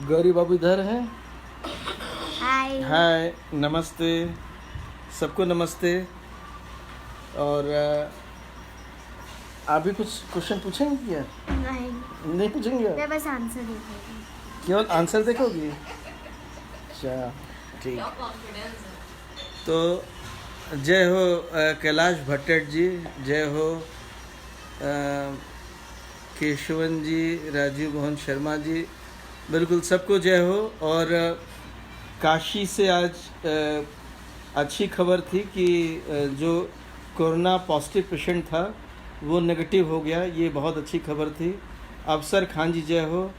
गौरी बाबू इधर हैं। हाय हाय, नमस्ते सबको, नमस्ते। और आप भी कुछ क्वेश्चन पूछेंगे क्या? नहीं पूछेंगे? मैं बस आंसर देखूंगी। केवल आंसर देखोगी? अच्छा, ठीक। तो जय हो कैलाश भट्टट जी, जय हो केशवन जी, राजीव मोहन शर्मा जी, बिल्कुल सबको जय हो। और काशी से आज अच्छी खबर थी कि जो कोरोना पॉजिटिव पेशेंट था वो नेगेटिव हो गया, ये बहुत अच्छी खबर थी। अफसर खान जी जय हो।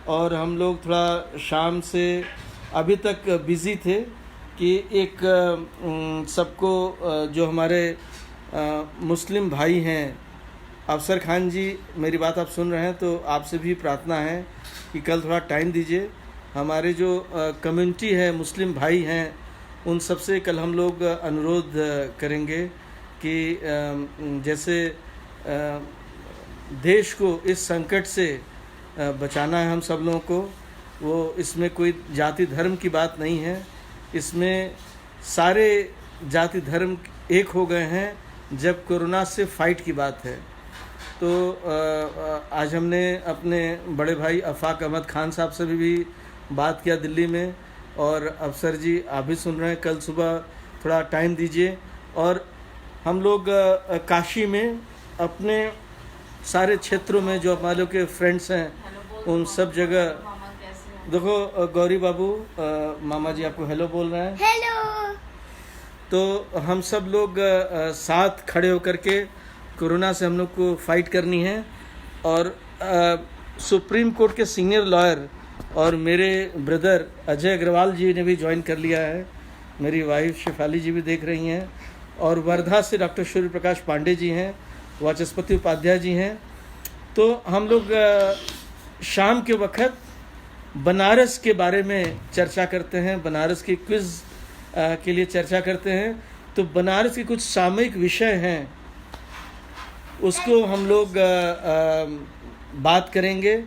और हम लोग थोड़ा शाम से अभी तक बिज़ी थे कि एक सबको जो हमारे मुस्लिम भाई हैं, अफसर खान जी मेरी बात आप सुन रहे हैं तो आपसे भी प्रार्थना है कि कल थोड़ा टाइम दीजिए। हमारे जो कम्युनिटी है, मुस्लिम भाई हैं, उन सबसे कल हम लोग अनुरोध करेंगे कि जैसे देश को इस संकट से बचाना है हम सब लोगों को। वो इसमें कोई जाति धर्म की बात नहीं है, इसमें सारे जाति धर्म एक हो गए हैं जब कोरोना से फाइट की बात है। तो आज हमने अपने बड़े भाई अफाक अहमद खान साहब से भी बात किया दिल्ली में। और अफसर जी आप भी सुन रहे हैं, कल सुबह थोड़ा टाइम दीजिए। और हम लोग काशी में अपने सारे क्षेत्रों में जो हमारे लोग के फ्रेंड्स हैं उन सब जगह, देखो गौरी बाबू मामा जी आपको हेलो बोल रहे हैं। हेलो। तो हम सब लोग साथ खड़े होकर के कोरोना से हम लोग को फाइट करनी है। और सुप्रीम कोर्ट के सीनियर लॉयर और मेरे ब्रदर अजय अग्रवाल जी ने भी ज्वाइन कर लिया है, मेरी वाइफ शेफाली जी भी देख रही हैं, और वर्धा से डॉक्टर सूर्य प्रकाश पांडे जी हैं, वाचस्पति उपाध्याय जी हैं। तो हम लोग शाम के वक्त बनारस के बारे में चर्चा करते हैं, बनारस की क्विज़ के लिए चर्चा करते हैं। तो बनारस के कुछ सामयिक विषय हैं उसको हम लोग बात करेंगे।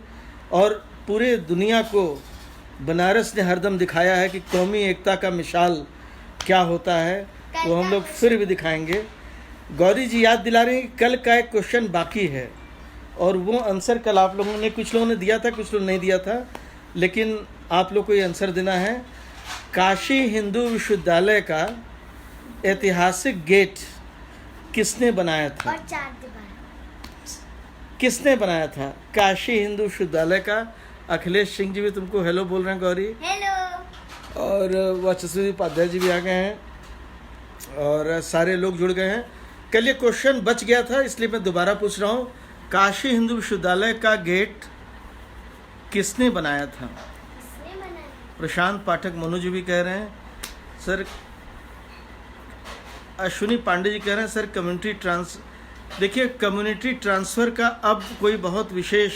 और पूरे दुनिया को बनारस ने हरदम दिखाया है कि कौमी एकता का मिसाल क्या होता है, वो हम लोग फिर भी दिखाएंगे। गौरी जी याद दिला रही हैं कि कल का एक क्वेश्चन बाकी है और वो आंसर कल आप लोगों ने, कुछ लोगों ने दिया था, कुछ लोग नहीं दिया था, लेकिन आप लोग को ये आंसर देना है। काशी हिंदू विश्वविद्यालय का ऐतिहासिक गेट किसने बनाया था? और 4 दीवार किसने बनाया था? काशी हिंदू विश्वविद्यालय का। अखिलेश सिंह जी भी तुमको हेलो बोल रहे हैं गौरी। हेलो। और वाचस्पति उपाध्याय जी भी आ गए हैं और सारे लोग जुड़ गए हैं। कल ये क्वेश्चन बच गया था इसलिए मैं दोबारा पूछ रहा हूँ, काशी हिंदू विश्वविद्यालय का गेट किसने बनाया था? किसने बनाया? प्रशांत पाठक मनु जी भी कह रहे हैं सर। अश्विनी पांडे जी कह रहे हैं सर कम्युनिटी देखिए कम्युनिटी ट्रांसफ़र का अब कोई बहुत विशेष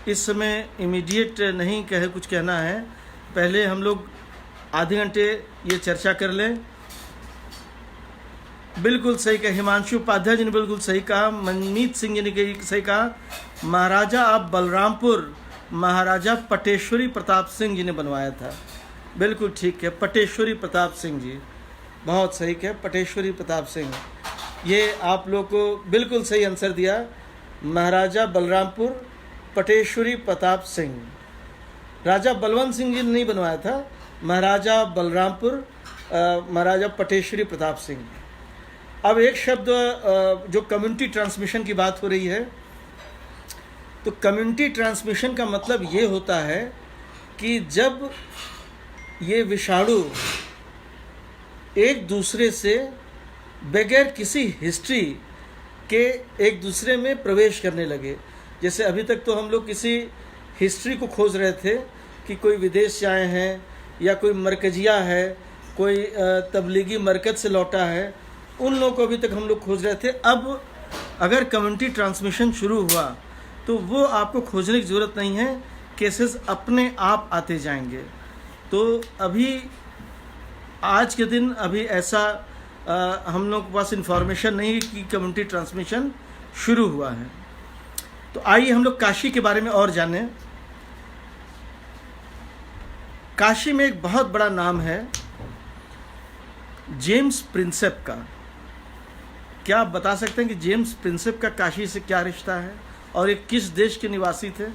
इस समय इमीडिएट नहीं कुछ कहना है। पहले हम लोग आधे घंटे ये चर्चा कर लें। बिल्कुल सही कहा हिमांशु उपाध्याय जी ने, बिल्कुल सही कहा। मनमीत सिंह जी ने सही कहा। महाराजा आप बलरामपुर महाराजा पटेश्वरी प्रताप सिंह जी ने बनवाया था। बिल्कुल ठीक है, पटेश्वरी प्रताप सिंह जी, बहुत सही कहा, पटेश्वरी प्रताप सिंह। ये आप लोग को बिल्कुल सही आंसर दिया, महाराजा बलरामपुर पटेश्वरी प्रताप सिंह। राजा बलवंत सिंह जी ने नहीं बनवाया था, महाराजा बलरामपुर महाराजा पटेश्वरी प्रताप सिंह। अब एक शब्द जो कम्युनिटी ट्रांसमिशन की बात हो रही है, तो कम्युनिटी ट्रांसमिशन का मतलब ये होता है कि जब ये विषाणु एक दूसरे से बगैर किसी हिस्ट्री के एक दूसरे में प्रवेश करने लगे। जैसे अभी तक तो हम लोग किसी हिस्ट्री को खोज रहे थे कि कोई विदेश से आए हैं या कोई मरकजिया है, कोई तबलीगी मरकज से लौटा है, उन लोगों को अभी तक हम लोग खोज रहे थे। अब अगर कम्युनिटी ट्रांसमिशन शुरू हुआ तो वो आपको खोजने की ज़रूरत नहीं है, केसेस अपने आप आते जाएंगे। तो अभी आज के दिन अभी ऐसा हम लोग के पास इन्फॉर्मेशन नहीं कि कम्युनिटी ट्रांसमिशन शुरू हुआ है। तो आइए हम लोग काशी के बारे में और जानें। काशी में एक बहुत बड़ा नाम है जेम्स प्रिंसेप का। क्या आप बता सकते हैं कि जेम्स प्रिंसेप का काशी से क्या रिश्ता है और ये किस देश के निवासी थे?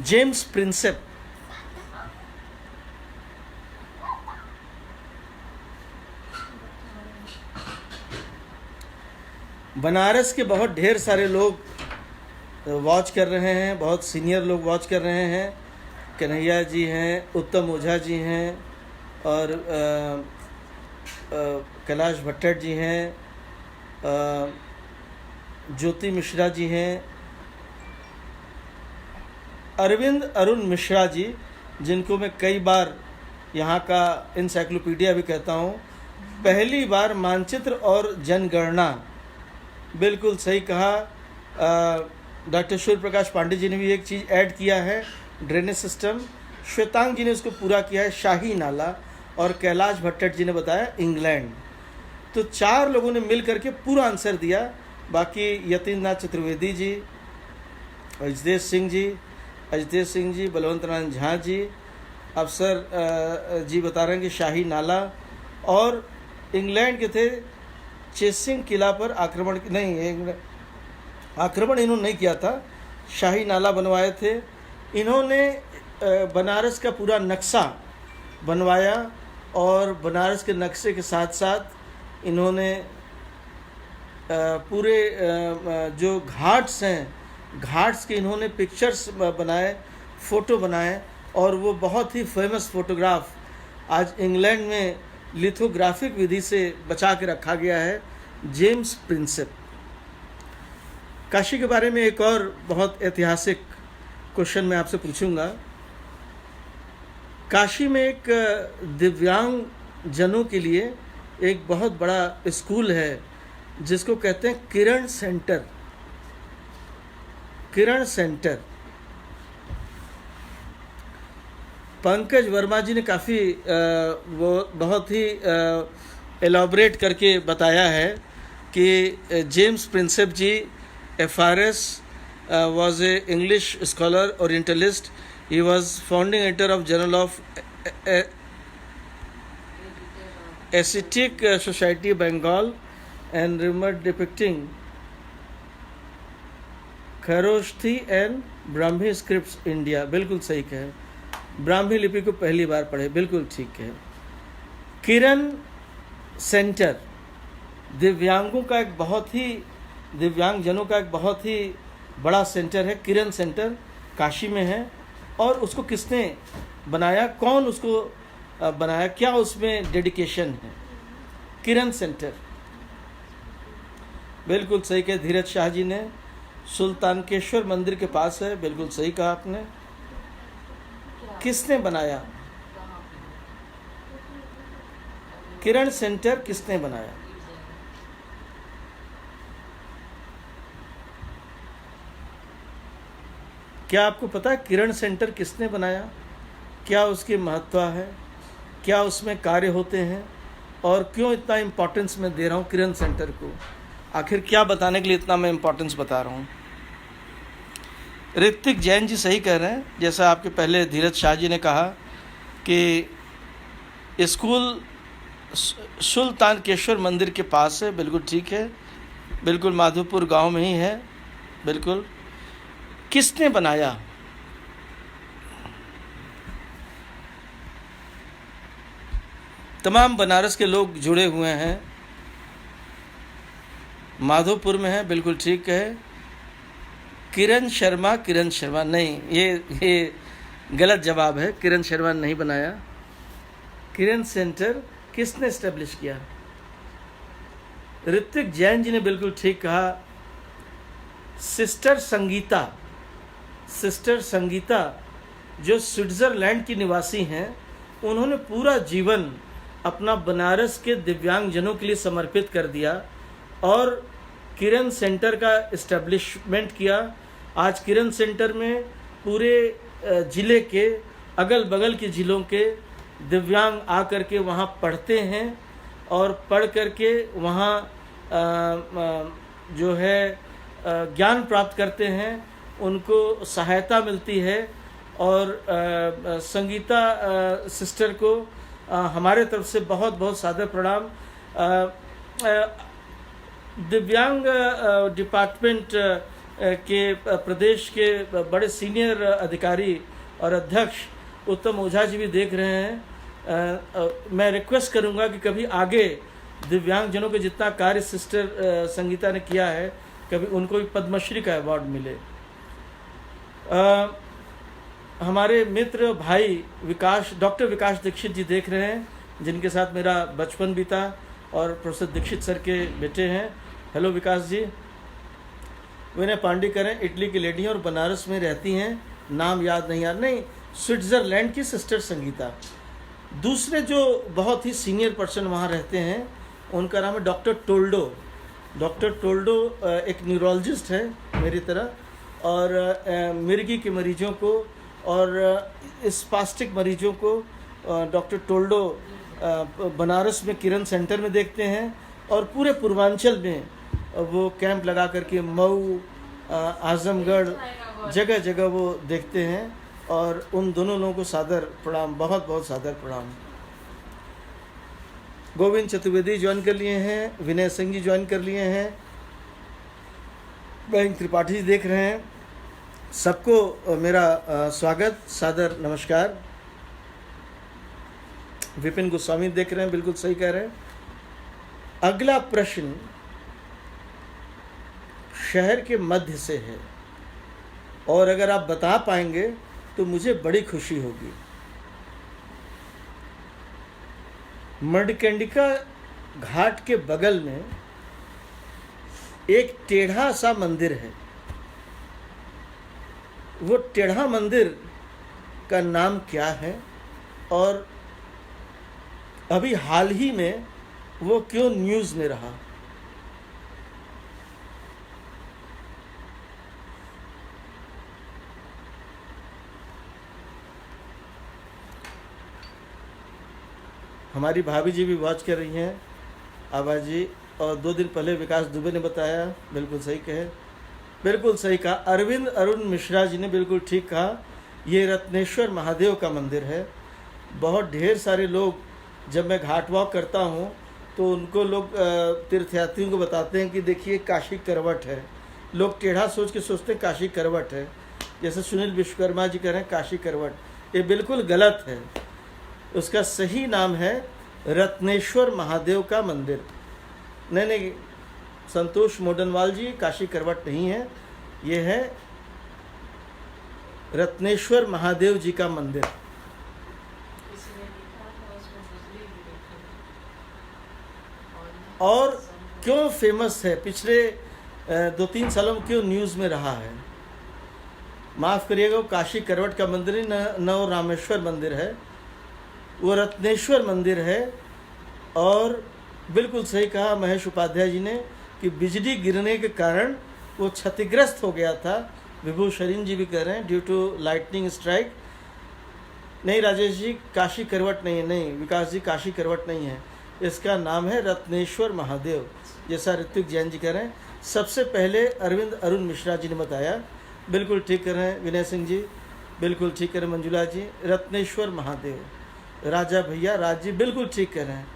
जेम्स प्रिंसेप बनारस के बहुत ढेर सारे लोग वॉच कर रहे हैं, बहुत सीनियर लोग वॉच कर रहे हैं। कन्हैया जी हैं, उत्तम ओझा जी हैं और कैलाश भट्टर जी हैं, ज्योति मिश्रा जी हैं, अरविंद अरुण मिश्रा जी, जिनको मैं कई बार यहाँ का इंसाइक्लोपीडिया भी कहता हूँ। पहली बार मानचित्र और जनगणना, बिल्कुल सही कहा। डॉक्टर सूर्य प्रकाश पांडे जी ने भी एक चीज़ ऐड किया है, ड्रेनेज सिस्टम। श्वेतांग जी ने उसको पूरा किया है, शाही नाला। और कैलाश भट्टर जी ने बताया इंग्लैंड। तो 4 लोगों ने मिल करके पूरा आंसर दिया। बाकी यतीन्द्रनाथ चतुर्वेदी जी, अजदेश सिंह जी, बलवंत नारायण झा जी, अफसर जी बता रहे हैं कि शाही नाला। और इंग्लैंड के थे चेसिंग किला पर आक्रमण इन्होंने नहीं किया था, शाही नाला बनवाए थे इन्होंने। बनारस का पूरा नक्शा बनवाया और बनारस के नक्शे के साथ साथ इन्होंने पूरे जो घाट्स हैं, घाट्स के इन्होंने पिक्चर्स बनाए, फ़ोटो बनाए। और वो बहुत ही फेमस फ़ोटोग्राफ आज इंग्लैंड में लिथोग्राफिक विधि से बचा के रखा गया है, जेम्स प्रिंसेप। काशी के बारे में एक और बहुत ऐतिहासिक क्वेश्चन मैं आपसे पूछूंगा। काशी में एक दिव्यांग जनों के लिए एक बहुत बड़ा स्कूल है जिसको कहते हैं किरण सेंटर। किरण सेंटर पंकज वर्मा जी ने काफ़ी वो बहुत ही एलॉबरेट करके बताया है कि James Prinsep ji FRS was a English scholar, Orientalist. He was founding editor of Journal of Ascetic Society Bengal and remembered depicting Kharosthi and Brahmi scripts India. बिल्कुल सही कहे, ब्राह्मी लिपि को पहली बार पढ़े, बिल्कुल ठीक है। किरण सेंटर दिव्यांगों का एक बहुत ही दिव्यांगजनों का एक बहुत ही बड़ा सेंटर है। किरण सेंटर काशी में है। और उसको किसने बनाया, कौन उसको बनाया, क्या उसमें डेडिकेशन है? किरण सेंटर बिल्कुल सही कहे धीरज शाह जी ने, सुल्तानकेश्वर मंदिर के पास है, बिल्कुल सही कहा आपने। किसने बनाया किरण सेंटर, किसने बनाया? क्या आपको पता है किरण सेंटर किसने बनाया? क्या उसकी महत्व है, क्या उसमें कार्य होते हैं और क्यों इतना इम्पोर्टेंस मैं दे रहा हूँ किरण सेंटर को? आखिर क्या बताने के लिए इतना मैं इम्पोर्टेंस बता रहा हूँ? ऋतिक जैन जी सही कह रहे हैं, जैसा आपके पहले धीरज शाह जी ने कहा कि स्कूल सुल्तानकेश्वर मंदिर के पास है, बिल्कुल ठीक है, बिल्कुल माधोपुर गांव में ही है, बिल्कुल। किसने बनाया? तमाम बनारस के लोग जुड़े हुए हैं, माधोपुर में है, बिल्कुल ठीक है। किरण शर्मा नहीं, ये गलत जवाब है, किरण शर्मा ने नहीं बनाया। किरण सेंटर किसने एस्टेब्लिश किया? ऋतिक जैन जी ने बिल्कुल ठीक कहा, सिस्टर संगीता जो स्विट्ज़रलैंड की निवासी हैं, उन्होंने पूरा जीवन अपना बनारस के दिव्यांगजनों के लिए समर्पित कर दिया और किरण सेंटर का इस्टेब्लिशमेंट किया। आज किरण सेंटर में पूरे ज़िले के अगल बगल के ज़िलों के दिव्यांग आकर के वहाँ पढ़ते हैं और पढ़ कर के वहाँ जो है ज्ञान प्राप्त करते हैं उनको सहायता मिलती है। और संगीता सिस्टर को हमारे तरफ से बहुत बहुत सादर प्रणाम। दिव्यांग डिपार्टमेंट के प्रदेश के बड़े सीनियर अधिकारी और अध्यक्ष उत्तम ओझा जी भी देख रहे हैं। मैं रिक्वेस्ट करूंगा कि कभी आगे दिव्यांगजनों के जितना कार्य सिस्टर संगीता ने किया है, कभी उनको भी पद्मश्री का अवार्ड मिले। हमारे मित्र भाई डॉक्टर विकास दीक्षित जी देख रहे हैं, जिनके साथ मेरा बचपन बीता और प्रोफेसर दीक्षित सर के बेटे हैं। हेलो विकास जी। विनय पांडेकर हैं, इटली की लेडी हैं और बनारस में रहती हैं, नाम याद नहीं आ नहीं, स्विट्ज़रलैंड की सिस्टर संगीता। दूसरे जो बहुत ही सीनियर पर्सन वहाँ रहते हैं उनका नाम है डॉक्टर टोल्डो। डॉक्टर टोल्डो एक न्यूरोलॉजिस्ट है मेरी तरह, और मिर्गी के मरीजों को और स्पास्टिक मरीजों को डॉक्टर टोल्डो बनारस में किरण सेंटर में देखते हैं, और पूरे पूर्वांचल में वो कैंप लगा करके मऊ, आजमगढ़ जगह जगह वो देखते हैं। और उन दोनों लोगों को सादर प्रणाम, बहुत बहुत सादर प्रणाम। गोविंद चतुर्वेदी ज्वाइन कर लिए हैं, विनय सिंह जी ज्वाइन कर लिए हैं, बैंक त्रिपाठी जी देख रहे हैं। सबको मेरा स्वागत, सादर नमस्कार। विपिन गोस्वामी देख रहे हैं, बिल्कुल सही कह रहे हैं। अगला प्रश्न शहर के मध्य से है, और अगर आप बता पाएंगे तो मुझे बड़ी खुशी होगी। मणिकर्णिका घाट के बगल में एक टेढ़ा सा मंदिर है। वो टेढ़ा मंदिर का नाम क्या है, और अभी हाल ही में वो क्यों न्यूज़ में रहा? हमारी भाभी जी भी वॉच कर रही हैं, आभा जी। और 2 दिन पहले विकास दुबे ने बताया, बिल्कुल सही कहे, बिल्कुल सही कहा। अरविंद अरुण मिश्रा जी ने बिल्कुल ठीक कहा, ये रत्नेश्वर महादेव का मंदिर है। बहुत ढेर सारे लोग, जब मैं घाट वॉक करता हूँ तो उनको लोग तीर्थयात्रियों को बताते हैं कि देखिए काशी करवट है। लोग टेढ़ा सोच के सोचते हैं काशी करवट है, जैसे सुनील विश्वकर्मा जी कह रहे हैं काशी करवट। ये बिल्कुल गलत है। उसका सही नाम है रत्नेश्वर महादेव का मंदिर। नहीं, संतोष मोडनवाल जी, काशी करवट नहीं है, ये है रत्नेश्वर महादेव जी का मंदिर। और क्यों फेमस है, पिछले 2-3 सालों में क्यों न्यूज़ में रहा है? माफ़ करिएगा, वो काशी करवट का मंदिर ही न रामेश्वर मंदिर है, वो रत्नेश्वर मंदिर है। और बिल्कुल सही कहा महेश उपाध्याय जी ने कि बिजली गिरने के कारण वो क्षतिग्रस्त हो गया था। विभू शरीन जी भी कह रहे हैं ड्यू टू लाइटनिंग स्ट्राइक। नहीं राजेश जी, काशी करवट नहीं है। नहीं विकास जी, काशी करवट नहीं है, इसका नाम है रत्नेश्वर महादेव, जैसा ऋत्विक जैन जी कह रहे हैं। सबसे पहले अरविंद अरुण मिश्रा जी ने बताया, बिल्कुल ठीक कर रहे हैं विनय सिंह जी, बिल्कुल ठीक कर रहे हैं मंजुला जी, रत्नेश्वर महादेव। राजा भैया, राज जी बिल्कुल ठीक कर रहे हैं,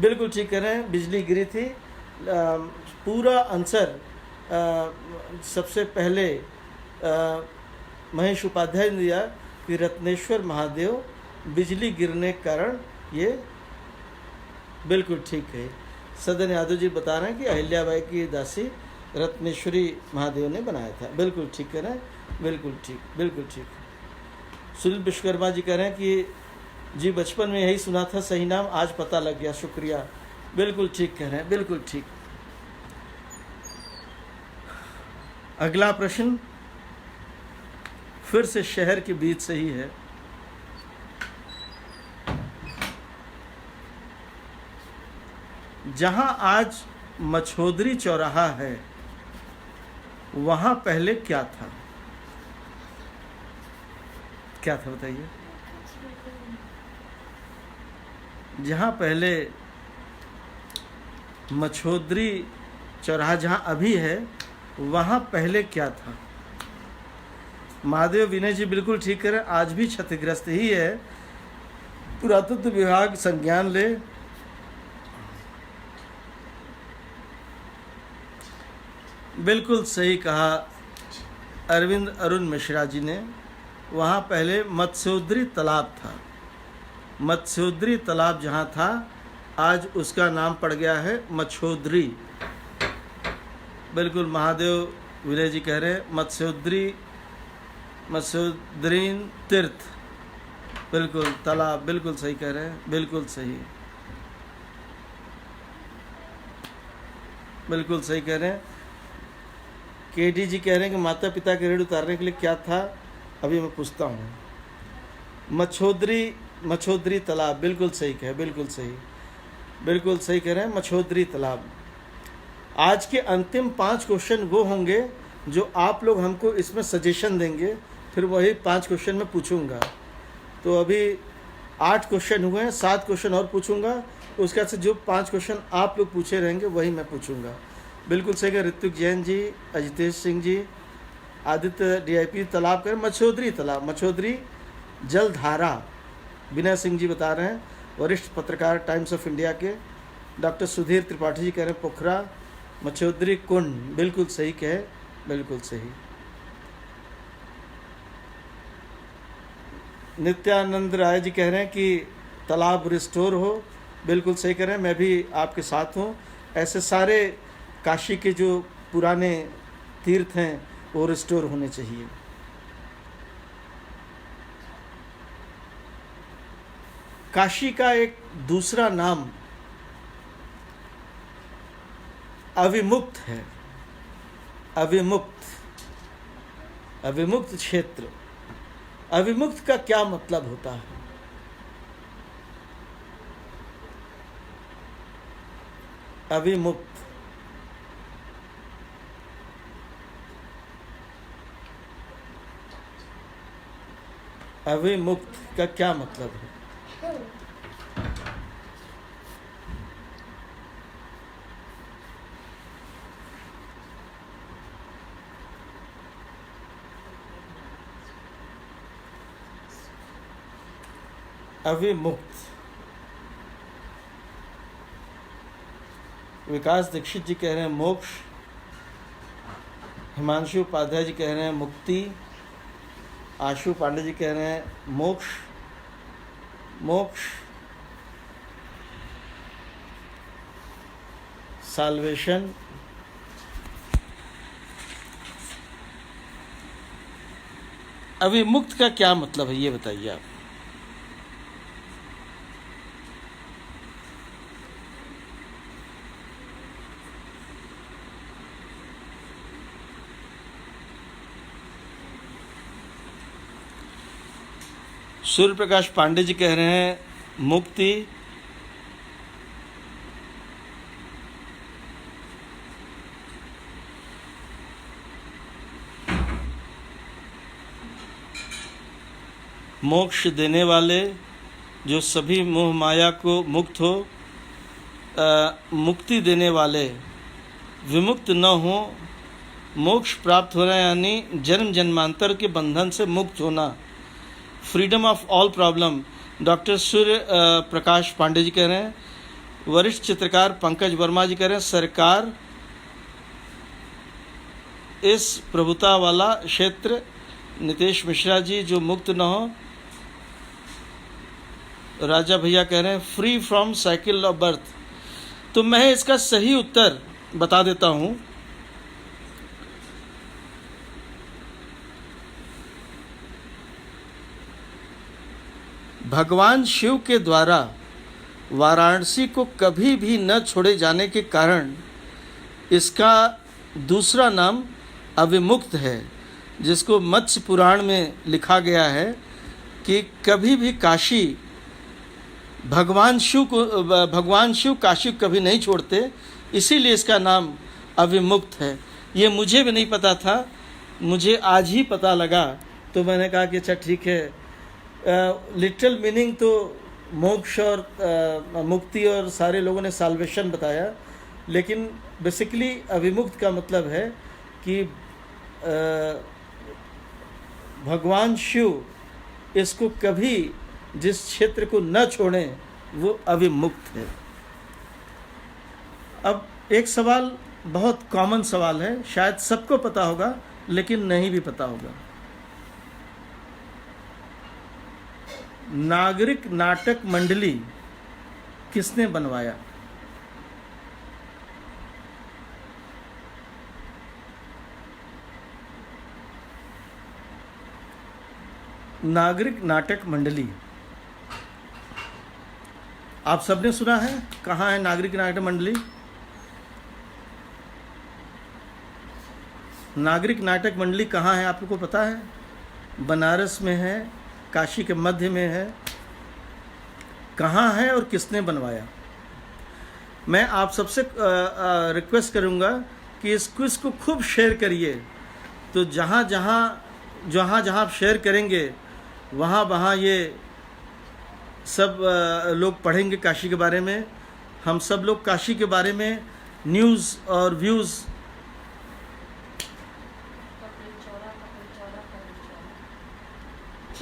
बिल्कुल ठीक कर रहे हैं। बिजली गिरी थी, पूरा आंसर सबसे पहले महेश उपाध्याय ने दिया कि रत्नेश्वर महादेव, बिजली गिरने के कारण ये बिल्कुल ठीक है। सदन यादव जी बता रहे हैं कि अहिल्याबाई की दासी रत्नेश्वरी महादेव ने बनाया था। बिल्कुल ठीक कह रहे हैं, बिल्कुल ठीक, बिल्कुल ठीक। सुनील विश्वकर्मा जी कह रहे हैं कि जी बचपन में यही सुना था, सही नाम आज पता लग गया, शुक्रिया। बिल्कुल ठीक कह रहे हैं, बिल्कुल ठीक। अगला प्रश्न फिर से शहर के बीच से ही है। जहां आज मछोदरी चौराहा है, वहां पहले क्या था? क्या था बताइए? जहां पहले मछोदरी चौराहा जहाँ अभी है वहाँ पहले क्या था। महादेव विनय जी बिल्कुल ठीक करें, आज भी क्षतिग्रस्त ही है। पुरातत्व विभाग संज्ञान ले। बिल्कुल सही कहा अरविंद अरुण मिश्रा जी ने, वहाँ पहले मत्स्योद्री तालाब था। मत्स्योद्री तालाब जहाँ था आज उसका नाम पड़ गया है मच्छोद्री। बिल्कुल महादेव विनय जी कह रहे हैं मत्स्योद्रीन तीर्थ, बिल्कुल तालाब, बिल्कुल सही कह रहे हैं, बिल्कुल सही, बिल्कुल सही कह रहे हैं। केडी जी कह रहे हैं कि माता पिता के ऋण उतारने के लिए क्या था, अभी मैं पूछता हूँ। मच्छोद्री तालाब, बिल्कुल सही कहे, बिल्कुल सही, बिल्कुल सही कह रहे हैं, मच्छोद्री तालाब। आज के अंतिम 5 क्वेश्चन वो होंगे जो आप लोग हमको इसमें सजेशन देंगे, फिर वही 5 क्वेश्चन मैं पूछूंगा। तो अभी 8 क्वेश्चन हुए हैं, 7 क्वेश्चन और पूछूंगा, उसके बाद से जो 5 क्वेश्चन आप लोग पूछे रहेंगे वही मैं पूछूंगा। बिल्कुल सही है ऋत्विक जैन जी, अजितेश सिंह जी, आदित्य डीआईपी तालाब कर मच्छोद्री तालाब, मच्छोद्री जलधारा, विनय सिंह जी बता रहे हैं, वरिष्ठ पत्रकार टाइम्स ऑफ इंडिया के। डॉक्टर सुधीर त्रिपाठी जी कह रहे हैं पोखरा, मच्छोद्री कुंड, बिल्कुल सही कहे, बिल्कुल सही। नित्यानंद राय जी कह रहे हैं कि तालाब रिस्टोर हो, बिल्कुल सही कह रहे हैं, मैं भी आपके साथ हूँ। ऐसे सारे काशी के जो पुराने तीर्थ हैं वो रिस्टोर होने चाहिए। काशी का एक दूसरा नाम अविमुक्त है, अविमुक्त क्षेत्र। अविमुक्त का क्या मतलब होता है? अविमुक्त, अविमुक्त का क्या मतलब है? अविमुक्त। विकास दीक्षित जी कह रहे हैं मोक्ष, हिमांशु उपाध्याय जी कह रहे हैं मुक्ति, आशु पांडे जी कह रहे हैं मोक्ष, मोक्ष, साल्वेशन। अविमुक्त का क्या मतलब है ये बताइए आप। सूर्य प्रकाश पांडे जी कह रहे हैं मुक्ति, मोक्ष देने वाले, जो सभी मोह माया को मुक्त हो, मुक्ति देने वाले, विमुक्त न हो, मोक्ष प्राप्त होना यानी जन्म जन्मांतर के बंधन से मुक्त होना, freedom of all problem. Doctor Surya Prakash Pandey ji कह रहे हैं। वरिष्ठ चित्रकार पंकज वर्मा जी कह रहे हैं सरकार इस प्रभुता वाला क्षेत्र। नितेश मिश्रा जी जो मुक्त न हो। राजा भैया कह रहे हैं free from cycle of birth. तो मैं इसका सही उत्तर बता देता हूँ। भगवान शिव के द्वारा वाराणसी को कभी भी न छोड़े जाने के कारण इसका दूसरा नाम अविमुक्त है, जिसको मत्स्य पुराण में लिखा गया है कि कभी भी काशी भगवान शिव काशी को कभी नहीं छोड़ते, इसीलिए इसका नाम अविमुक्त है। ये मुझे भी नहीं पता था, मुझे आज ही पता लगा, तो मैंने कहा कि अच्छा ठीक है। लिटरल मीनिंग तो मोक्ष और मुक्ति और सारे लोगों ने साल्वेशन बताया, लेकिन बेसिकली अविमुक्त का मतलब है कि भगवान शिव इसको कभी जिस क्षेत्र को न छोड़ें वो अविमुक्त है। अब एक सवाल बहुत कॉमन सवाल है, शायद सबको पता होगा लेकिन नहीं भी पता होगा। नागरिक नाटक मंडली किसने बनवाया? नागरिक नाटक मंडली आप सबने सुना है? कहाँ है नागरिक नाटक मंडली? नागरिक नाटक मंडली कहाँ है आपको पता है? बनारस में है, काशी के मध्य में है। कहाँ है और किसने बनवाया? मैं आप सबसे रिक्वेस्ट करूँगा कि इस क्विज को खूब शेयर करिए। तो जहाँ जहाँ आप शेयर करेंगे वहाँ ये सब लोग पढ़ेंगे काशी के बारे में। हम सब लोग काशी के बारे में न्यूज़ और व्यूज़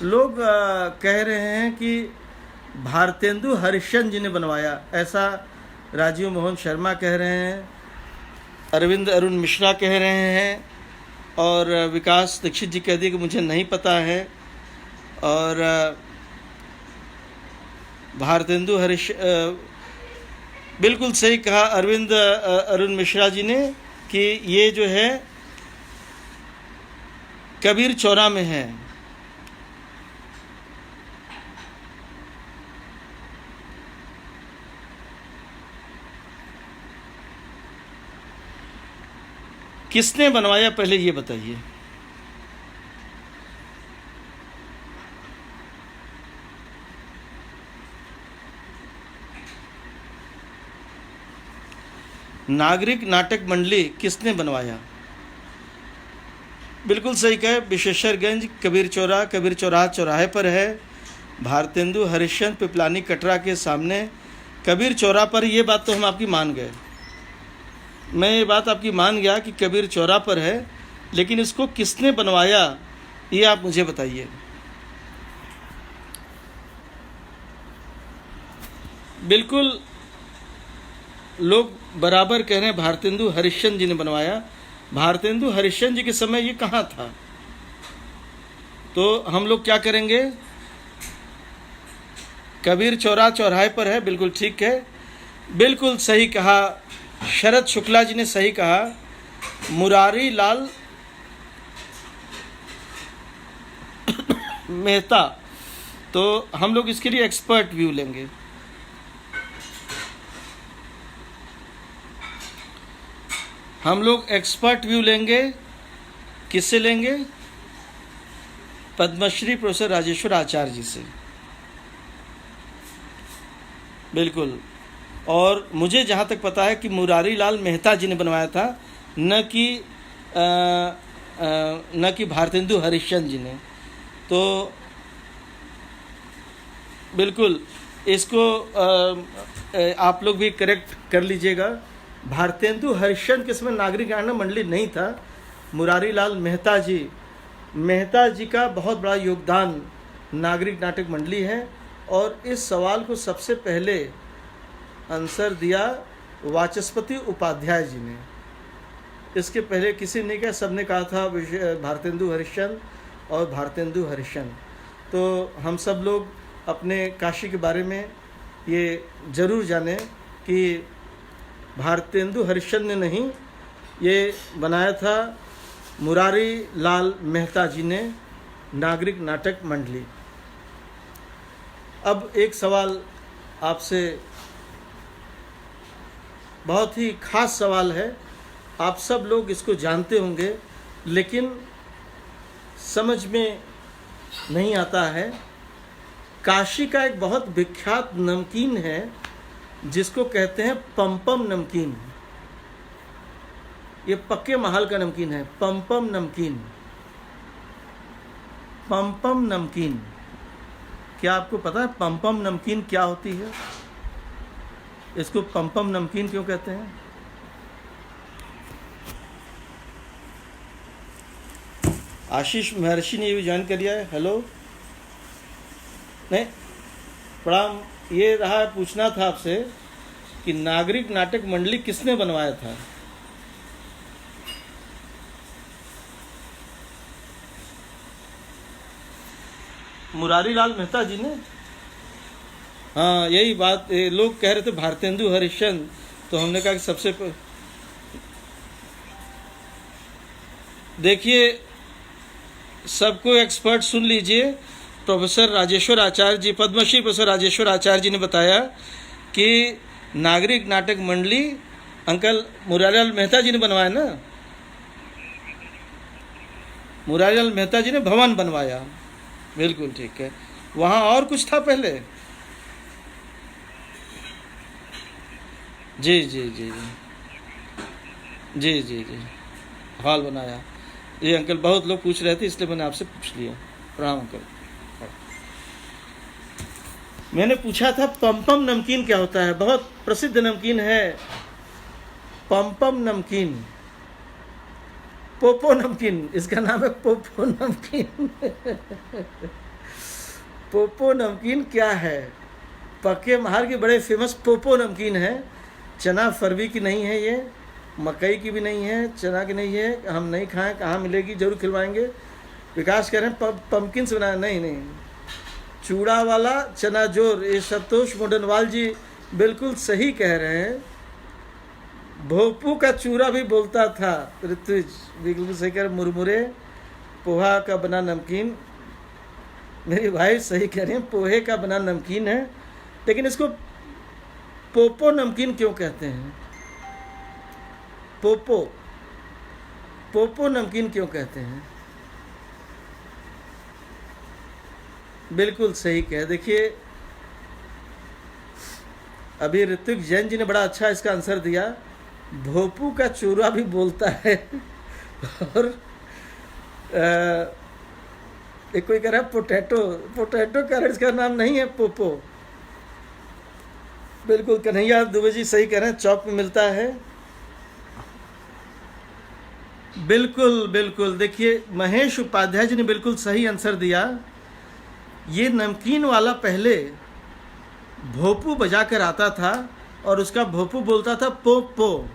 लोग कह रहे हैं कि भारतेंदु हरिश्चंद्र जी ने बनवाया, ऐसा राजीव मोहन शर्मा कह रहे हैं, अरविंद अरुण मिश्रा कह रहे हैं, और विकास दीक्षित जी कह दिए कि मुझे नहीं पता है। और भारतेंदु बिल्कुल सही कहा अरविंद अरुण मिश्रा जी ने कि ये जो है कबीर चौरा में है। किसने बनवाया पहले ये बताइए? नागरिक नाटक मंडली किसने बनवाया? बिल्कुल सही कहे, विशेषरगंज कबीर चौराहा चौराहे पर है। भारतेंदु हरिश्चंद्र पिपलानी कटरा के सामने कबीर चौराहा पर। ये बात तो हम आपकी मान गए, मैं ये बात आपकी मान गया कि कबीर चौराहा पर है, लेकिन इसको किसने बनवाया ये आप मुझे बताइए। बिल्कुल लोग बराबर कह रहे हैं भारतेंदु हरिश्चंद्र जी ने बनवाया। भारतेंदु हरिश्चंद्र जी के समय ये कहाँ था? तो हम लोग क्या करेंगे? कबीर चौराहा चौराहे पर है, बिल्कुल ठीक है, बिल्कुल सही कहा। शरद शुक्ला जी ने सही कहा, मुरारी लाल मेहता। तो हम लोग इसके लिए एक्सपर्ट व्यू लेंगे। हम लोग एक्सपर्ट व्यू लेंगे। किससे लेंगे? पद्मश्री प्रोफेसर राजेश्वर आचार्य जी से, बिल्कुल। और मुझे जहाँ तक पता है कि मुरारी लाल मेहता जी ने बनवाया था, न कि भारतेंदु हरिश्चंद्र जी ने। तो बिल्कुल इसको आप लोग भी करेक्ट कर लीजिएगा। भारतेंदु हरिश्चंद्र के समय नागरिक नाटक मंडली नहीं था। मुरारी लाल मेहता जी का बहुत बड़ा योगदान नागरिक नाटक मंडली है। और इस सवाल को सबसे पहले आंसर दिया वाचस्पति उपाध्याय जी ने। इसके पहले किसी ने कहा, सबने कहा था भारतेंदु हरिश्चंद्र और भारतेंदु हरिश्चंद्र। तो हम सब लोग अपने काशी के बारे में ये ज़रूर जानें कि भारतेंदु हरिश्चंद्र ने नहीं, ये बनाया था मुरारी लाल मेहता जी ने, नागरिक नाटक मंडली। अब एक सवाल आपसे, बहुत ही खास सवाल है, आप सब लोग इसको जानते होंगे लेकिन समझ में नहीं आता है। काशी का एक बहुत विख्यात नमकीन है जिसको कहते हैं पमपम नमकीन। ये पक्के महल का नमकीन है, पमपम नमकीन। पमपम नमकीन, क्या आपको पता है पमपम नमकीन क्या होती है? इसको पमपम नमकीन क्यों कहते हैं? आशीष महर्षि ने भी ज्वाइन कर लिया है। हेलो, नहीं प्रणाम। ये रहा, पूछना था आपसे कि नागरिक नाटक मंडली किसने बनवाया था? मुरारी लाल मेहता जी ने। हाँ, यही बात लोग कह रहे थे भारतेंदु हरिश्चंद्र, तो हमने कहा कि सबसे देखिए, सबको एक्सपर्ट सुन लीजिए। प्रोफेसर राजेश्वर आचार्य जी, पद्मश्री प्रोफेसर राजेश्वर आचार्य जी ने बताया कि नागरिक नाटक मंडली अंकल मुरारीलाल मेहता जी ने बनवाया ना। मुरारीलाल मेहता जी ने भवन बनवाया, बिल्कुल ठीक है। वहाँ और कुछ था पहले? जी जी जी जी जी जी जी हॉल बनाया। जी अंकल, बहुत लोग पूछ रहे थे इसलिए मैंने आपसे पूछ लिया। प्रणाम अंकल। मैंने पूछा था पमपम नमकीन क्या होता है? बहुत प्रसिद्ध नमकीन है पमपम नमकीन, पोपो नमकीन, इसका नाम है पोपो नमकीन। पोपो नमकीन क्या है? पक्के महाल की बड़े फेमस पोपो नमकीन है। चना फरवी की नहीं है, ये मकई की भी नहीं है, चना की नहीं है। हम नहीं खाएं, कहाँ मिलेगी? जरूर खिलवाएंगे। विकास कह रहे हैं पम्पकिन से बनाया, नहीं, चूड़ा वाला चना जोर। ये संतोष मोडनवाल जी बिल्कुल सही कह रहे हैं। भोपू का चूरा भी बोलता था। ऋत्विज बिल्कुल सही कह रहे। मुरमुरे पोहा का बना नमकीन, मेरी भाई सही कह रही हैं, पोहे का बना नमकीन है। लेकिन इसको पोपो नमकीन क्यों कहते हैं? पोपो नमकीन क्यों कहते हैं? बिल्कुल सही कह। देखिए, अभी ऋत्विक जैन जी ने बड़ा अच्छा इसका आंसर दिया। भोपू का चूरा भी बोलता है। और एक कोई कह रहा है पोटैटो कैरेट्स का नाम नहीं है पोपो। बिल्कुल कन्हैया दुबे जी सही कह रहे हैं, चौक में मिलता है। बिल्कुल बिल्कुल। देखिए, महेश उपाध्याय जी ने बिल्कुल सही आंसर दिया। ये नमकीन वाला पहले भोपू बजाकर आता था और उसका भोपू बोलता था पोपो,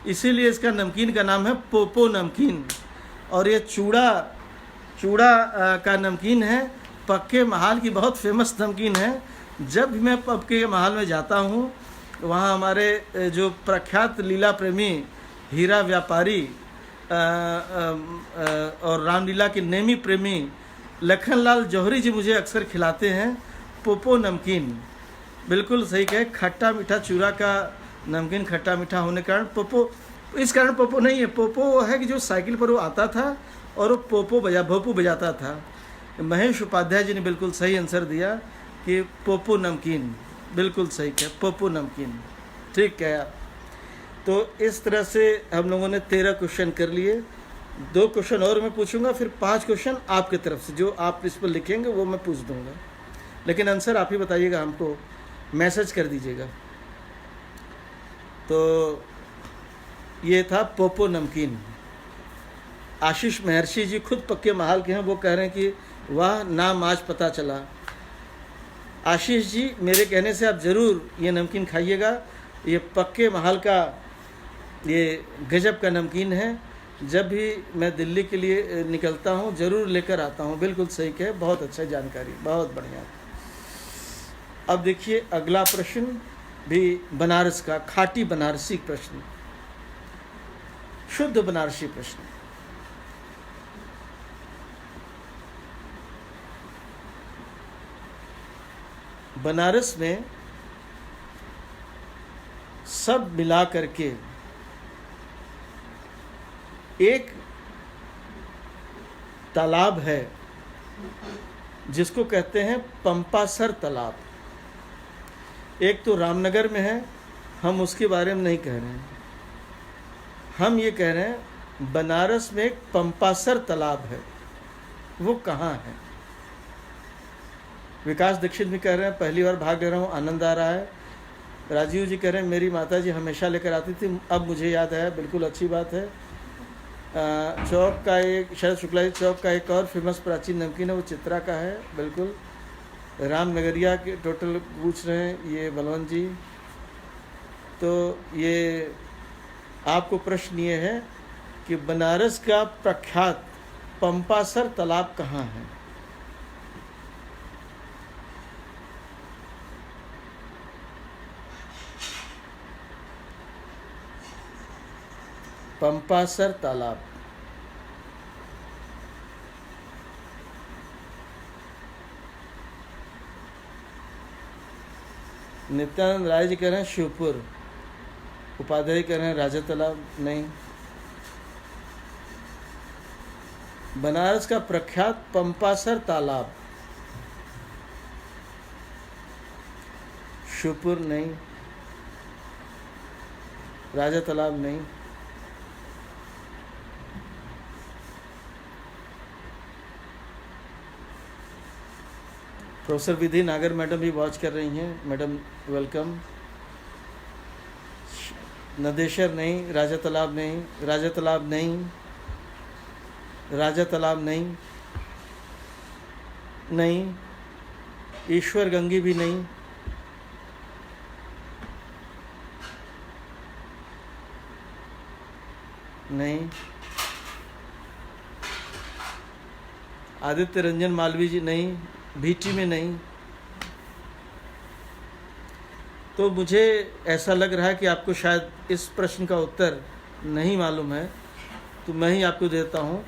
इसीलिए इसका नमकीन का नाम है पोपो नमकीन। और ये चूड़ा का नमकीन है। पक्के महाल की बहुत फेमस नमकीन है। जब भी मैं पक्के महाल में जाता हूँ, वहाँ हमारे जो प्रख्यात लीला प्रेमी हीरा व्यापारी और रामलीला के नेमी प्रेमी लखनलाल जौहरी जी मुझे अक्सर खिलाते हैं पोपो नमकीन। बिल्कुल सही कहे, खट्टा मीठा चूरा का नमकीन खट्टा मीठा होने के कारण पोपो, इस कारण पोपो नहीं है। पोपो है कि जो साइकिल पर वो आता था और वो भोपू बजाता था। महेश उपाध्याय जी ने बिल्कुल सही आंसर दिया कि पोपो नमकीन। बिल्कुल सही कहे, पोपो नमकीन, ठीक कहा। तो इस तरह से हम लोगों ने 13 क्वेश्चन कर लिए। 2 क्वेश्चन और मैं पूछूंगा, फिर 5 क्वेश्चन आपकी तरफ से जो आप इस पर लिखेंगे वो मैं पूछ दूंगा। लेकिन आंसर आप ही बताइएगा, हमको मैसेज कर दीजिएगा। तो ये था पोपो नमकीन। आशीष महर्षि जी खुद पक्के महाल के हैं, वो कह रहे हैं कि वाह, नाम आज पता चला। आशीष जी, मेरे कहने से आप ज़रूर ये नमकीन खाइएगा। ये पक्के महल का ये गजब का नमकीन है। जब भी मैं दिल्ली के लिए निकलता हूँ ज़रूर लेकर आता हूँ। बिल्कुल सही कहे, बहुत अच्छा जानकारी, बहुत बढ़िया। अब देखिए अगला प्रश्न भी बनारस का, खाटी बनारसी प्रश्न, शुद्ध बनारसी प्रश्न। बनारस में सब मिला करके एक तालाब है जिसको कहते हैं पंपासर तालाब। एक तो रामनगर में है, हम उसके बारे में नहीं कह रहे हैं। हम ये कह रहे हैं बनारस में एक पंपासर तालाब है, वो कहाँ है? विकास दीक्षित भी कह रहे हैं पहली बार भाग ले रहा हूँ, आनंद आ रहा है। राजीव जी कह रहे हैं मेरी माता जी हमेशा लेकर आती थी, अब मुझे याद आया। बिल्कुल अच्छी बात है। चौक का एक, शरद शुक्ला जी चौक का एक और फेमस प्राचीन नमकीन है, वो चित्रा का है। बिल्कुल। रामनगरिया के टोटल पूछ रहे हैं ये बलवंत जी। तो ये आपको प्रश्न ये है कि बनारस का प्रख्यात पंपासर तालाब कहाँ है? पंपासर तालाब। नित्यानंद राय जी कह रहे हैं शिवपुर। उपाध्याय कह रहे हैं राजा तालाब। नहीं। बनारस का प्रख्यात पंपासर तालाब, शिवपुर नहीं, राजा तालाब नहीं। प्रोफेसर विधि नागर मैडम भी वॉच कर रही हैं। Madam welcome. नदेशर नहीं, राजा तालाब नहीं, राजा तालाब नहीं, राजा तालाब नहीं, नहीं। ईश्वर गंगी भी नहीं, नहीं। आदित्य रंजन मालवी जी नहीं, भीटी में नहीं। तो मुझे ऐसा लग रहा है कि आपको शायद इस प्रश्न का उत्तर नहीं मालूम है, तो मैं ही आपको देता हूँ।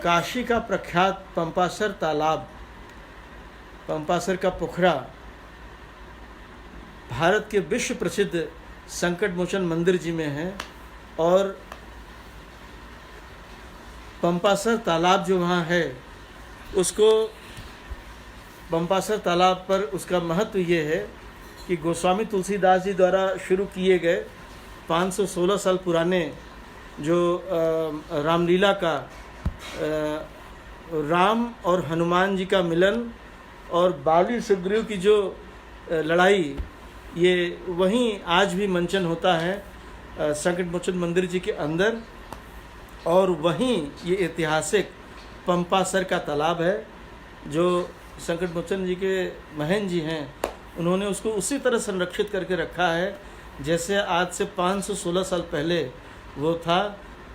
काशी का प्रख्यात पंपासर तालाब, पंपासर का पोखरा, भारत के विश्व प्रसिद्ध संकट मोचन मंदिर जी में है। और पंपासर तालाब जो वहाँ है, उसको पंपासर तालाब पर उसका महत्व ये है कि गोस्वामी तुलसीदास जी द्वारा शुरू किए गए 516 साल पुराने जो रामलीला का राम और हनुमान जी का मिलन और बाली सुग्रीव की जो लड़ाई, ये वहीं आज भी मंचन होता है संकट मोचन मंदिर जी के अंदर। और वहीं ये ऐतिहासिक पंपासर का तालाब है जो संकट मोचन जी के महन जी हैं, उन्होंने उसको उसी तरह संरक्षित करके रखा है जैसे आज से 516 साल पहले वो था।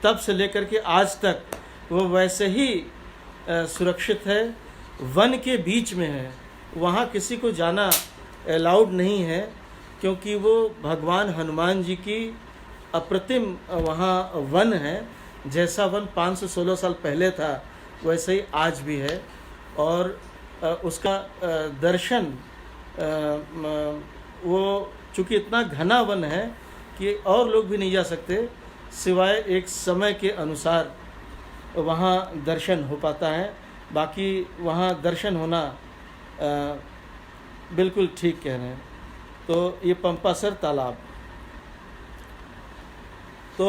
तब से लेकर के आज तक वो वैसे ही सुरक्षित है। वन के बीच में है, वहाँ किसी को जाना अलाउड नहीं है, क्योंकि वो भगवान हनुमान जी की अप्रतिम वहाँ वन है। जैसा वन 516 साल पहले था वैसे ही आज भी है। और उसका दर्शन वो चूँकि इतना घना वन है कि और लोग भी नहीं जा सकते, सिवाय एक समय के अनुसार वहाँ दर्शन हो पाता है। बाकी वहाँ दर्शन होना बिल्कुल ठीक कह रहे हैं। तो ये पंपासर तालाब। तो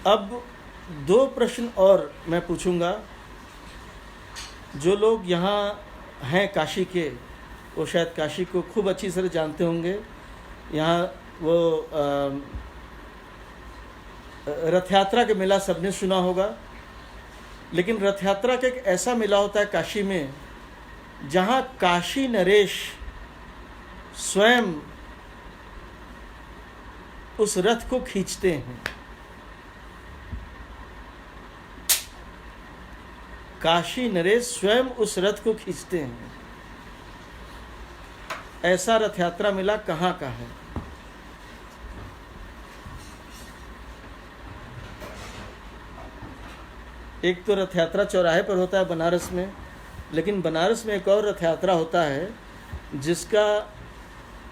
अब 2 प्रश्न और मैं पूछूंगा। जो लोग यहाँ हैं काशी के, वो शायद काशी को खूब अच्छी तरह जानते होंगे। यहाँ वो रथ यात्रा के मेला सबने सुना होगा, लेकिन रथ यात्रा का एक ऐसा मेला होता है काशी में जहाँ काशी नरेश स्वयं उस रथ को खींचते हैं। काशी नरेश स्वयं उस रथ को खींचते हैं। ऐसा रथ यात्रा मेला कहाँ का है? एक तो रथ यात्रा चौराहे पर होता है बनारस में, लेकिन बनारस में एक और रथ यात्रा होता है जिसका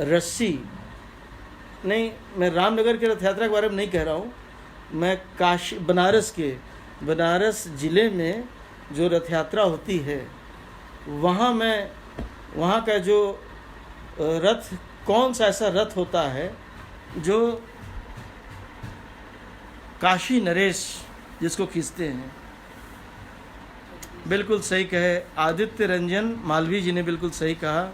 रस्सी नहीं, मैं रामनगर के रथ यात्रा के बारे में नहीं कह रहा हूँ, मैं काशी बनारस जिले में जो रथ यात्रा होती है वहाँ का जो रथ, कौन सा ऐसा रथ होता है जो काशी नरेश जिसको खींचते हैं। बिल्कुल सही कहे आदित्य रंजन मालवी जी ने, बिल्कुल सही कहा।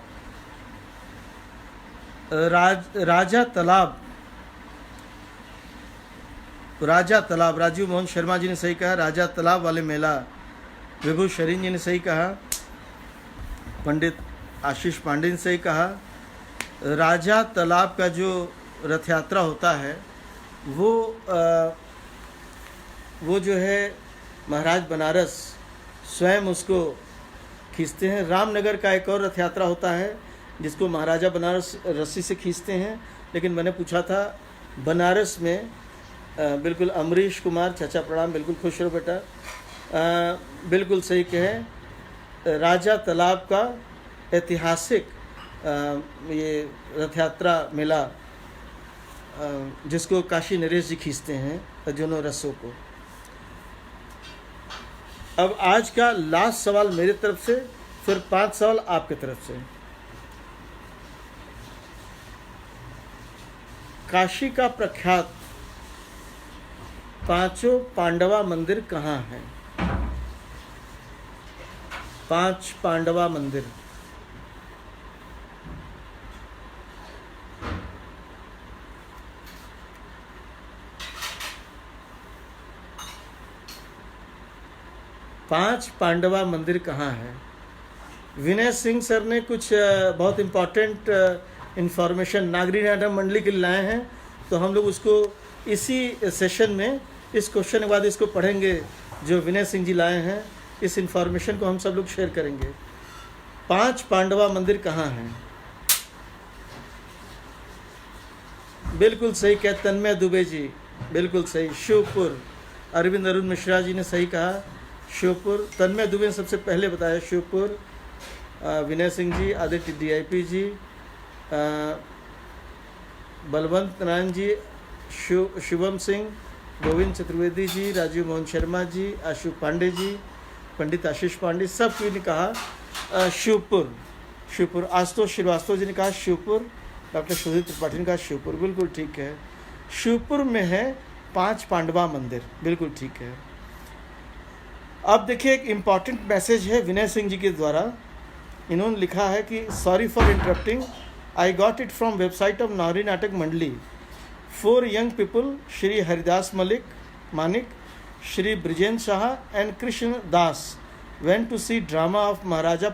राजा तालाब राजा तालाब, राजीव मोहन शर्मा जी ने सही कहा। राजा तालाब वाले मेला, विभू शरीन जी ने सही कहा। पंडित आशीष पांडे ने सही कहा। राजा तालाब का जो रथ यात्रा होता है वो जो है महाराज बनारस स्वयं उसको खींचते हैं। रामनगर का एक और रथ यात्रा होता है जिसको महाराजा बनारस रस्सी से खींचते हैं। लेकिन मैंने पूछा था बनारस में बिल्कुल अमरीश कुमार, चाचा प्रणाम, बिल्कुल खुश रहो बेटा, बिल्कुल सही कहे। राजा तालाब का ऐतिहासिक ये रथ यात्रा मेला जिसको काशी नरेश जी खींचते हैं दोनों रसों को। अब आज का लास्ट सवाल मेरी तरफ से, फिर 5 सवाल आपके तरफ से। काशी का प्रख्यात 5 पांडवा मंदिर कहाँ है? 5 पांडवा मंदिर। पांच पांडवा मंदिर कहाँ है? विनय सिंह सर ने कुछ बहुत इम्पोर्टेंट इंफॉर्मेशन नागरिक नाटक मंडली के लिए लाए हैं, तो हम लोग उसको इसी सेशन में इस क्वेश्चन के बाद इसको पढ़ेंगे जो विनय सिंह जी लाए हैं। इस इंफॉर्मेशन को हम सब लोग शेयर करेंगे। 5 पांडवा मंदिर कहाँ हैं? बिल्कुल सही कह तन्मय दुबे जी, बिल्कुल सही। शिवपुर, अरविंद अरुण मिश्रा जी ने सही कहा शिवपुर। तन्मय दुबे ने सबसे पहले बताया शिवपुर। विनय सिंह जी, आदित्य DIP जी, बलवंत नारायण जी, शिवम सिंह, गोविंद चतुर्वेदी जी, राजीव मोहन शर्मा जी, आशु पांडे जी, पंडित आशीष पांडे, सब ने कहा शिवपुर। शिवपुर। आशुतोष श्रीवास्तव जी ने कहा शिवपुर। डॉक्टर सुधीर त्रिपाठी ने कहा शिवपुर, बिल्कुल ठीक है। शिवपुर में है 5 पांडवा मंदिर, बिल्कुल ठीक है। अब देखिए एक इम्पॉर्टेंट मैसेज है विनय सिंह जी के द्वारा। इन्होंने लिखा है कि sorry for interrupting, I got it from website of नारी नाटक मंडली। 4 young people, Shri Haridas Manik, Shri Brijen Shah and Krishna Das went to see drama of Maharaja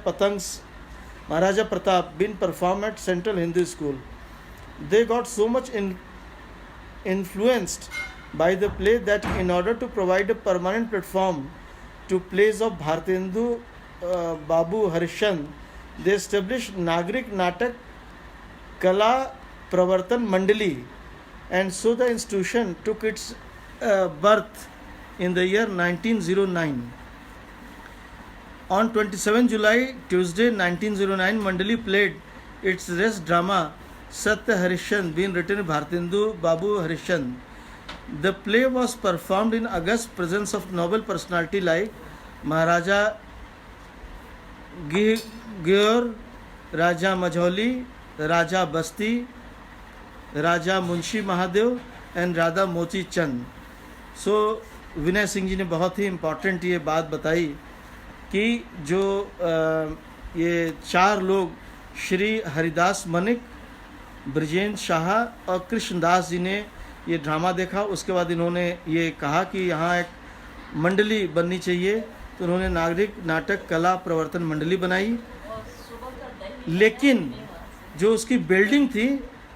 Pratap being performed at Central Hindu School. They got so much influenced by the play that in order to provide a permanent platform to plays of Bhartendu Babu Harishchandra, they established Nagrik Natak Kala Pravartan Mandali, and so the institution took its birth in the year 1909. On 27 July, Tuesday 1909, Mandali played its rest drama Satya Harishchandra, being written by Bhartendu Babu Harishchandra. The play was performed in august presence of noble personality like Maharaja Gior, Raja Majholi, Raja Basti, Raja Munshi Mahadev and Radha मोती चंद। सो विनय सिंह जी ने बहुत ही important ये बात बताई कि जो ये 4 लोग श्री हरिदास मनिक, ब्रजेंद्र शाह और कृष्णदास जी ने ये ड्रामा देखा। उसके बाद इन्होंने ये कहा कि यहाँ एक मंडली बननी चाहिए, तो उन्होंने नागरिक नाटक कला प्रवर्तन मंडली बनाई। लेकिन जो उसकी बिल्डिंग थी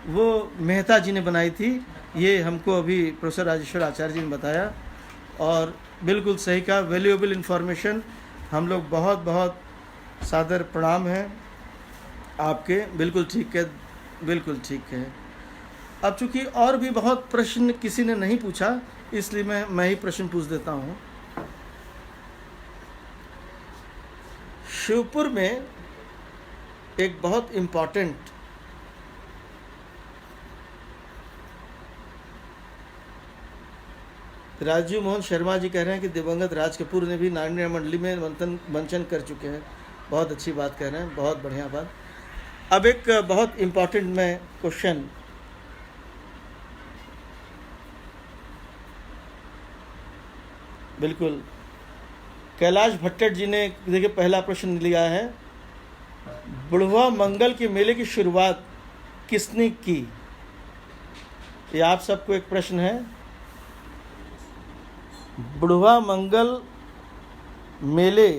वो मेहता जी ने बनाई थी। ये हमको अभी प्रोफेसर राजेश्वर आचार्य जी ने बताया और बिल्कुल सही कहा। Valuable information. हम लोग बहुत बहुत सादर प्रणाम हैं आपके। बिल्कुल ठीक है, बिल्कुल ठीक है। अब चूँकि और भी बहुत प्रश्न किसी ने नहीं पूछा, इसलिए मैं ही प्रश्न पूछ देता हूँ। शिवपुर में एक बहुत इम्पॉर्टेंट राजीव मोहन शर्मा जी कह रहे हैं कि दिवंगत राज कपूर ने भी नाट्य मंडली में मंचन कर चुके हैं। बहुत अच्छी बात कह रहे हैं, बहुत बढ़िया बात। अब एक बहुत इम्पॉर्टेंट मैं क्वेश्चन, बिल्कुल कैलाश भट्टर जी ने देखिए पहला प्रश्न लिया है, बुढ़वा मंगल के मेले की शुरुआत किसने की? ये आप सबको एक प्रश्न है। बुढ़वा मंगल मेले,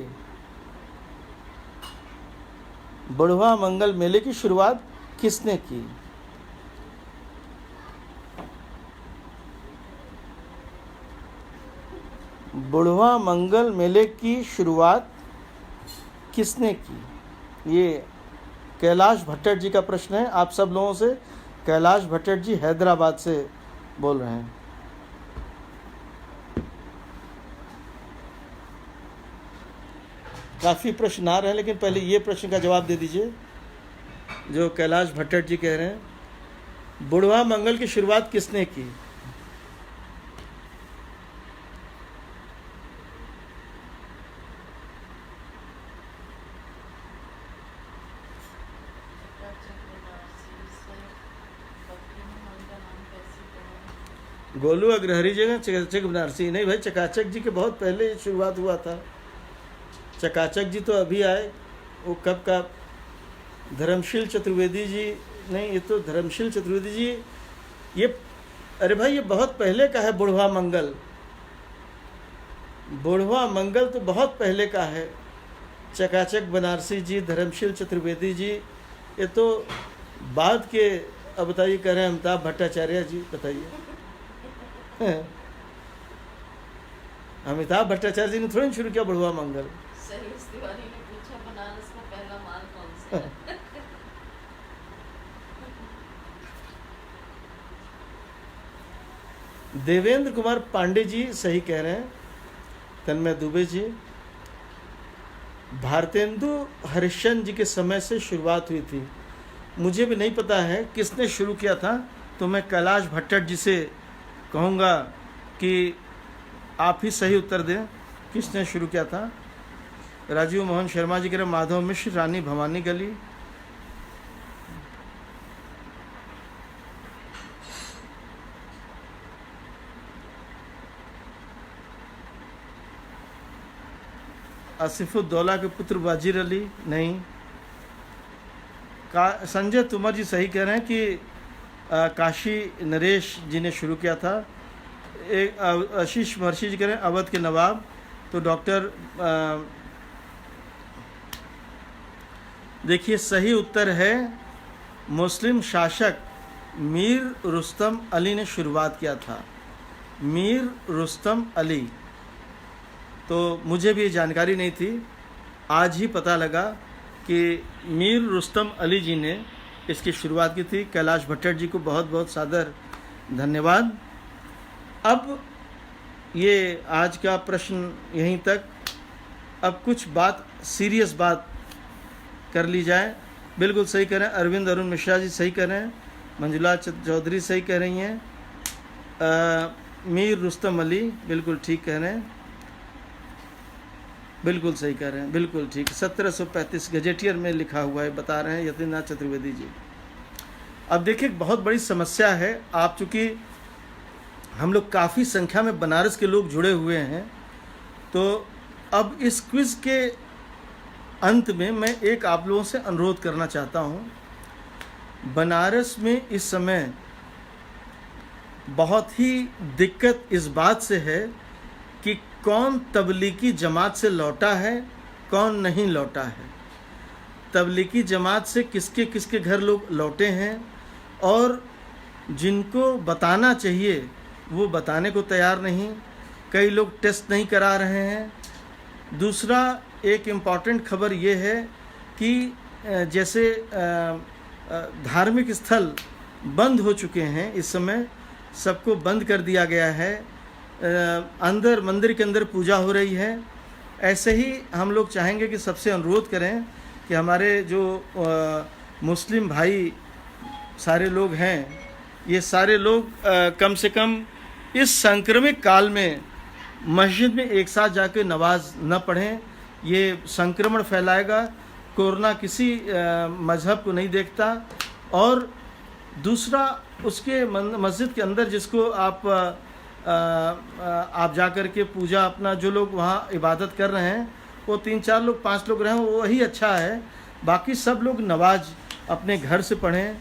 बुढ़वा मंगल मेले की शुरुआत किसने की? बुढ़वा मंगल मेले की शुरुआत किसने की? ये कैलाश भट्टर जी का प्रश्न है आप सब लोगों से। कैलाश भट्टर जी हैदराबाद से बोल रहे हैं। काफ़ी प्रश्न आ रहे हैं, लेकिन पहले ये प्रश्न का जवाब दे दीजिए जो कैलाश भट्टर जी कह रहे हैं। बुढ़वा मंगल की शुरुआत किसने की? गोलू अग्रहरी जगह चकाचक बनारसी नहीं भाई, चकाचक जी के बहुत पहले शुरुआत हुआ था। चकाचक जी तो अभी आए, वो कब का? धर्मशील चतुर्वेदी जी नहीं, ये तो धर्मशील चतुर्वेदी जी ये, अरे भाई ये बहुत पहले का है। बुढ़वा मंगल, बुढ़वा मंगल तो बहुत पहले का है। चकाचक बनारसी जी, धर्मशील चतुर्वेदी जी ये तो बाद के। अब बताइए, कह रहे हैं अमिताभ भट्टाचार्य जी, बताइए। अमिताभ भट्टाचार्य जी ने थोड़ी शुरू किया बुढ़वा मंगल। सहीस तिवारी ने पूछा बनारस का पहला माल कौन सा है? देवेंद्र कुमार पांडे जी सही कह रहे हैं। तन्मय दुबे जी, भारतेंदु हरिश्चंद्र जी के समय से शुरुआत हुई थी। मुझे भी नहीं पता है किसने शुरू किया था, तो मैं कैलाश भट्टर जी से कहूँगा कि आप ही सही उत्तर दें, किसने शुरू किया था। राजीव मोहन शर्मा जी कह रहे माधव मिश्र, रानी भवानी गली। आसिफुद्दौला के पुत्र वाजिर अली नहीं। संजय तोमर जी सही कह रहे हैं कि काशी नरेश जी ने शुरू किया था। एक आशीष महर्षि जी कह रहे हैं अवध के नवाब। तो डॉक्टर देखिए सही उत्तर है मुस्लिम शासक मीर रुस्तम अली ने शुरुआत किया था। मीर रुस्तम अली, तो मुझे भी ये जानकारी नहीं थी, आज ही पता लगा कि मीर रुस्तम अली जी ने इसकी शुरुआत की थी। कैलाश भट्टर जी को बहुत बहुत सादर धन्यवाद। अब ये आज का प्रश्न यहीं तक। अब कुछ बात, सीरियस बात कर ली जाए। बिल्कुल सही कह रहे हैं अरविंद अरुण मिश्रा जी, सही कह रहे हैं। मंजुला चौधरी सही कह रही हैं। मीर रुस्तम अली बिल्कुल ठीक कह रहे हैं, बिल्कुल सही कह रहे हैं, बिल्कुल ठीक। 1735 गजेटियर में लिखा हुआ है, बता रहे हैं यतीन्द्रनाथ चतुर्वेदी जी। अब देखिए बहुत बड़ी समस्या है। आप चूँकि हम लोग काफ़ी संख्या में बनारस के लोग जुड़े हुए हैं, तो अब इस क्विज़ के अंत में मैं एक आप लोगों से अनुरोध करना चाहता हूँ। बनारस में इस समय बहुत ही दिक्कत इस बात से है कि कौन तबलीगी जमात से लौटा है, कौन नहीं लौटा है। तबलीगी जमात से किसके किसके घर लोग लौटे हैं, और जिनको बताना चाहिए वो बताने को तैयार नहीं। कई लोग टेस्ट नहीं करा रहे हैं। दूसरा एक इम्पॉर्टेंट खबर ये है कि जैसे धार्मिक स्थल बंद हो चुके हैं, इस समय सबको बंद कर दिया गया है। अंदर मंदिर के अंदर पूजा हो रही है। ऐसे ही हम लोग चाहेंगे कि सबसे अनुरोध करें कि हमारे जो मुस्लिम भाई सारे लोग हैं, ये सारे लोग कम से कम इस संक्रमित काल में मस्जिद में एक साथ जाकर नमाज न पढ़ें। ये संक्रमण फैलाएगा। कोरोना किसी मज़हब को नहीं देखता। और दूसरा, उसके मस्जिद के अंदर जिसको आप जा कर के पूजा, अपना जो लोग वहाँ इबादत कर रहे हैं वो 3-4 लोग 5 लोग रहें, वो वही अच्छा है। बाकी सब लोग नमाज अपने घर से पढ़ें।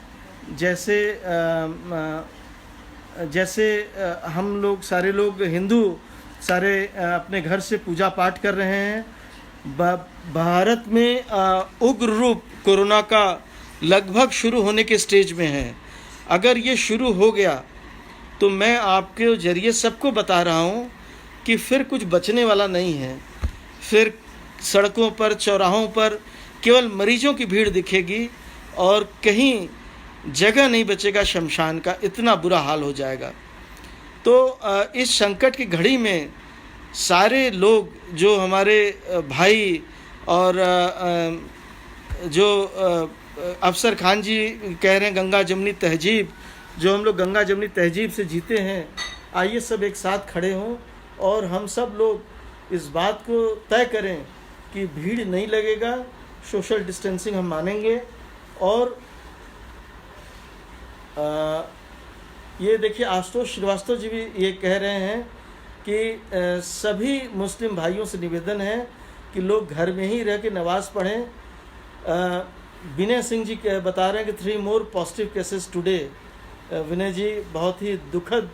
जैसे हम लोग सारे लोग हिंदू सारे अपने घर से पूजा पाठ कर रहे हैं। भारत में उग्र रूप कोरोना का लगभग शुरू होने के स्टेज में है। अगर ये शुरू हो गया तो मैं आपके जरिए सबको बता रहा हूँ कि फिर कुछ बचने वाला नहीं है। फिर सड़कों पर, चौराहों पर केवल मरीजों की भीड़ दिखेगी और कहीं जगह नहीं बचेगा शमशान का, इतना बुरा हाल हो जाएगा। तो इस संकट की घड़ी में सारे लोग जो हमारे भाई और जो अफसर खान जी कह रहे हैं गंगा जमनी तहजीब, जो हम लोग गंगा जमनी तहजीब से जीते हैं, आइए सब एक साथ खड़े हों और हम सब लोग इस बात को तय करें कि भीड़ नहीं लगेगा, सोशल डिस्टेंसिंग हम मानेंगे। और ये देखिए आशुतोष श्रीवास्तव जी भी ये कह रहे हैं कि सभी मुस्लिम भाइयों से निवेदन है कि लोग घर में ही रह के नमाज पढ़ें। विनय सिंह जी बता रहे हैं कि 3 more पॉजिटिव केसेस टुडे। विनय जी, बहुत ही दुखद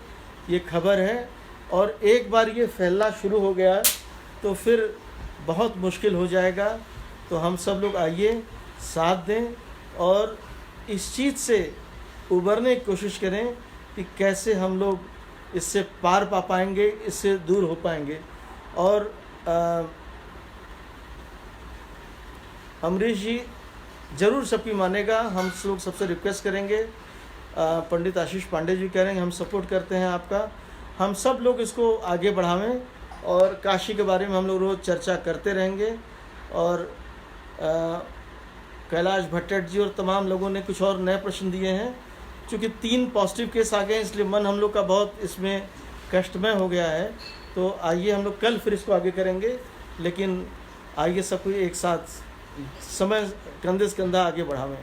ये खबर है और एक बार ये फैलना शुरू हो गया तो फिर बहुत मुश्किल हो जाएगा। तो हम सब लोग आइए साथ दें और इस चीज़ से उबरने की कोशिश करें कि कैसे हम लोग इससे पार पा पाएंगे, इससे दूर हो पाएंगे। और अमरीश जी ज़रूर सबकी मानेगा, हम लोग सबसे रिक्वेस्ट करेंगे। पंडित आशीष पांडे जी कह रहे हैं हम सपोर्ट करते हैं आपका। हम सब लोग इसको आगे बढ़ावें और काशी के बारे में हम लोग रोज़ चर्चा करते रहेंगे। और कैलाश भट्टर जी और तमाम लोगों ने कुछ और नए प्रश्न दिए हैं। चूँकि 3 पॉजिटिव केस आ गए इसलिए मन हम लोग का बहुत इसमें कष्टमय हो गया है। तो आइए हम लोग कल फिर इसको आगे करेंगे, लेकिन आइए सब कोई एक साथ समय कंधे से कंधा आगे बढ़ावें।